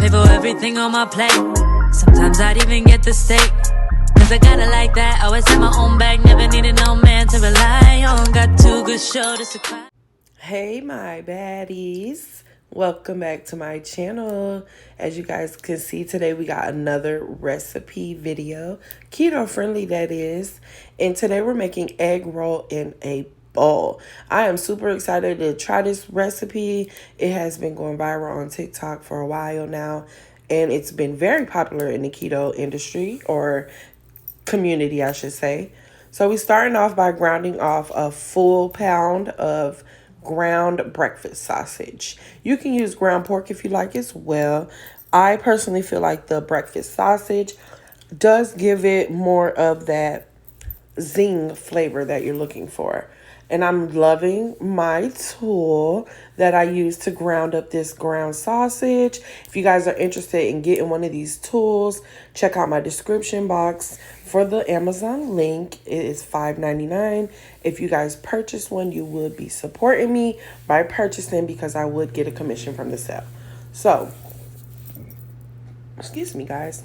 pay for everything on my plate. Sometimes I'd even get the steak. Cause I got it like that. Always had my own bag. Never needed no man to rely on. Got two good shoulders to cry. Hey, my baddies. Welcome back to my channel. As you guys can see today, we got another recipe video. Keto friendly, that is. And today we're making egg roll in a bowl. I am super excited to try this recipe. It has been going viral on TikTok for a while now. And it's been very popular in the keto industry, or community, I should say. So we're starting off by grounding off a full pound of ground breakfast sausage. You can use ground pork if you like as well. I personally feel like the breakfast sausage does give it more of that zing flavor that you're looking for. And I'm loving my tool that I use to ground up this ground sausage. If you guys are interested in getting one of these tools, check out my description box for the Amazon link. It is $5.99. If you guys purchase one, you would be supporting me by purchasing, because I would get a commission from the sale. So, excuse me, guys.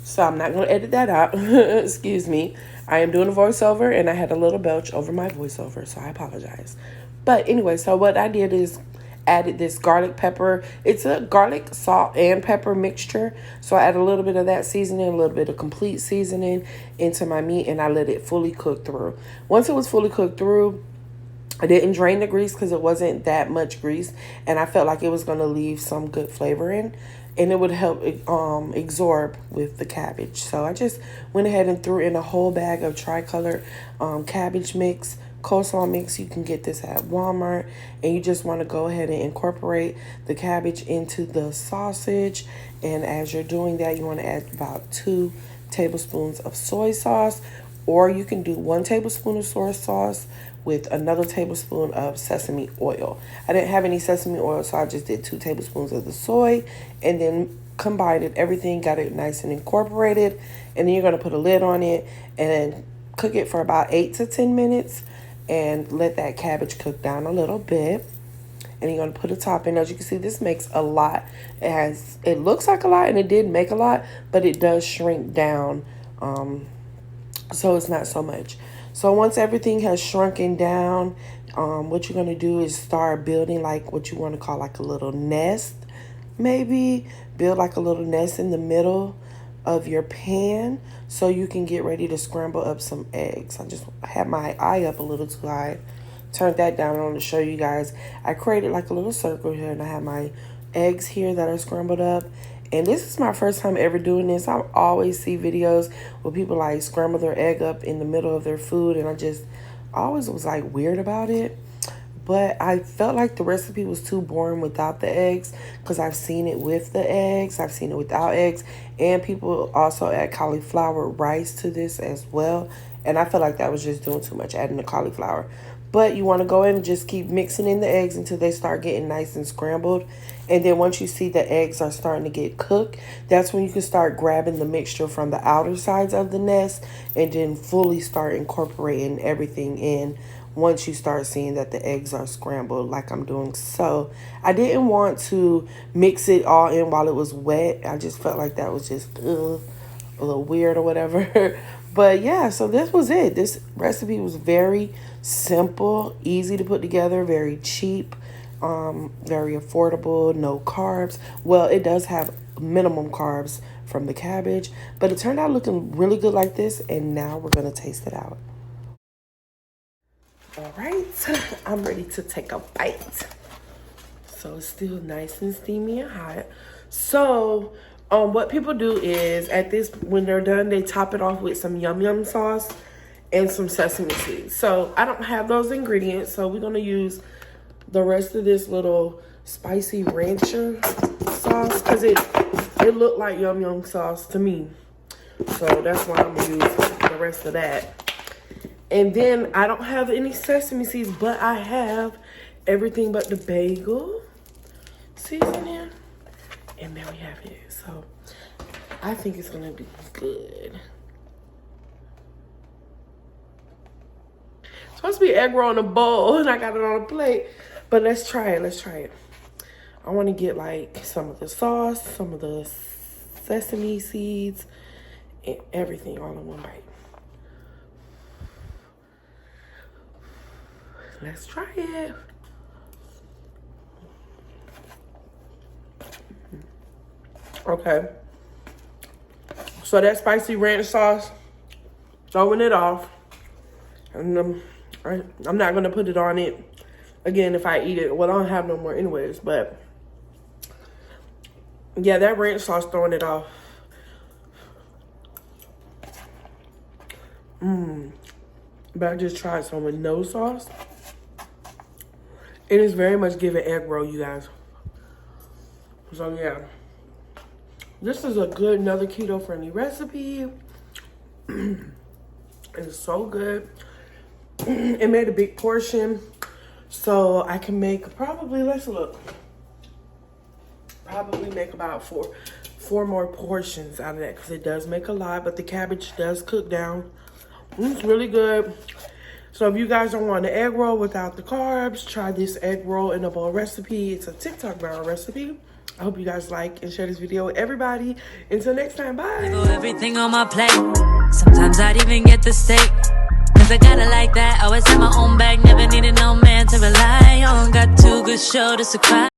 So I'm not going to edit that out. Excuse me. I am doing a voiceover and I had a little belch over my voiceover, so I apologize. But anyway, so what I did is added this garlic pepper. It's a garlic, salt, and pepper mixture. So I add a little bit of that seasoning, a little bit of complete seasoning into my meat, and I let it fully cook through. Once it was fully cooked through, I didn't drain the grease because it wasn't that much grease, and I felt like it was going to leave some good flavor in, and it would help absorb with the cabbage. So I just went ahead and threw in a whole bag of tricolor cabbage mix, coleslaw mix. You can get this at Walmart, and you just want to go ahead and incorporate the cabbage into the sausage. And as you're doing that, you want to add about 2 tablespoons of soy sauce, or you can do 1 tablespoon of soy sauce with another tablespoon of sesame oil. I didn't have any sesame oil, so I just did 2 tablespoons of the soy, and then combined it, everything, got it nice and incorporated. And then you're going to put a lid on it and then cook it for about 8 to 10 minutes and let that cabbage cook down a little bit. And you're going to put a top in. As you can see, this makes a lot. It looks like a lot, and it did make a lot, but it does shrink down, so it's not so much. So once everything has shrunken down, what you're going to do is start building like what you want to call like a little nest. Maybe build like a little nest in the middle of your pan so you can get ready to scramble up some eggs. I just had my eye up a little too high. Turned that down. I want to show you guys. I created like a little circle here, and I have my eggs here that are scrambled up. And this is my first time ever doing this. I always see videos where people like scramble their egg up in the middle of their food, and I always was like weird about it. But I felt like the recipe was too boring without the eggs, because I've seen it with the eggs, I've seen it without eggs, and people also add cauliflower rice to this as well. And I felt like that was just doing too much, adding the cauliflower. But you want to go in and just keep mixing in the eggs until they start getting nice and scrambled. And then once you see the eggs are starting to get cooked, that's when you can start grabbing the mixture from the outer sides of the nest and then fully start incorporating everything in once you start seeing that the eggs are scrambled like I'm doing. So I didn't want to mix it all in while it was wet. I just felt like that was just a little weird or whatever. But yeah, so this was it. This recipe was very simple, easy to put together, very cheap, very affordable, no carbs. Well, it does have minimum carbs from the cabbage, but it turned out looking really good like this, and now we're going to taste it out. All right, I'm ready to take a bite. So it's still nice and steamy and hot. So what people do is when they're done, they top it off with some yum yum sauce and some sesame seeds. So I don't have those ingredients, so we're gonna use the rest of this little spicy rancher sauce, because it looked like yum yum sauce to me. So that's why I'm gonna use the rest of that. And then I don't have any sesame seeds, but I have everything but the bagel seasoning. And there we have it. So I think it's gonna be good. It's supposed to be egg roll in a bowl, and I got it on a plate. But let's try it. I want to get like some of the sauce, some of the sesame seeds, and everything all in one bite. Let's try it. Okay. So that spicy ranch sauce, throwing it off. And I'm not going to put it on it again if I eat it. Well, I don't have no more anyways, but yeah, that ranch sauce, throwing it off. But I just tried some with no sauce. It is very much giving egg roll, you guys. So yeah, this is a good, another keto friendly recipe. It's so good. It made a big portion, so I can make probably, let's look, probably make about four more portions out of that, because it does make a lot, but the cabbage does cook down. It's really good. So if you guys don't want an egg roll without the carbs, try this egg roll in a bowl recipe. It's a TikTok viral recipe. I hope you guys like and share this video with everybody. Until next time, bye. Everything on my plate. Sometimes I'd even get the steak. Cause I got it like that. Always have my own bag. Never needed no man to rely on. Got two good shoulders to cry.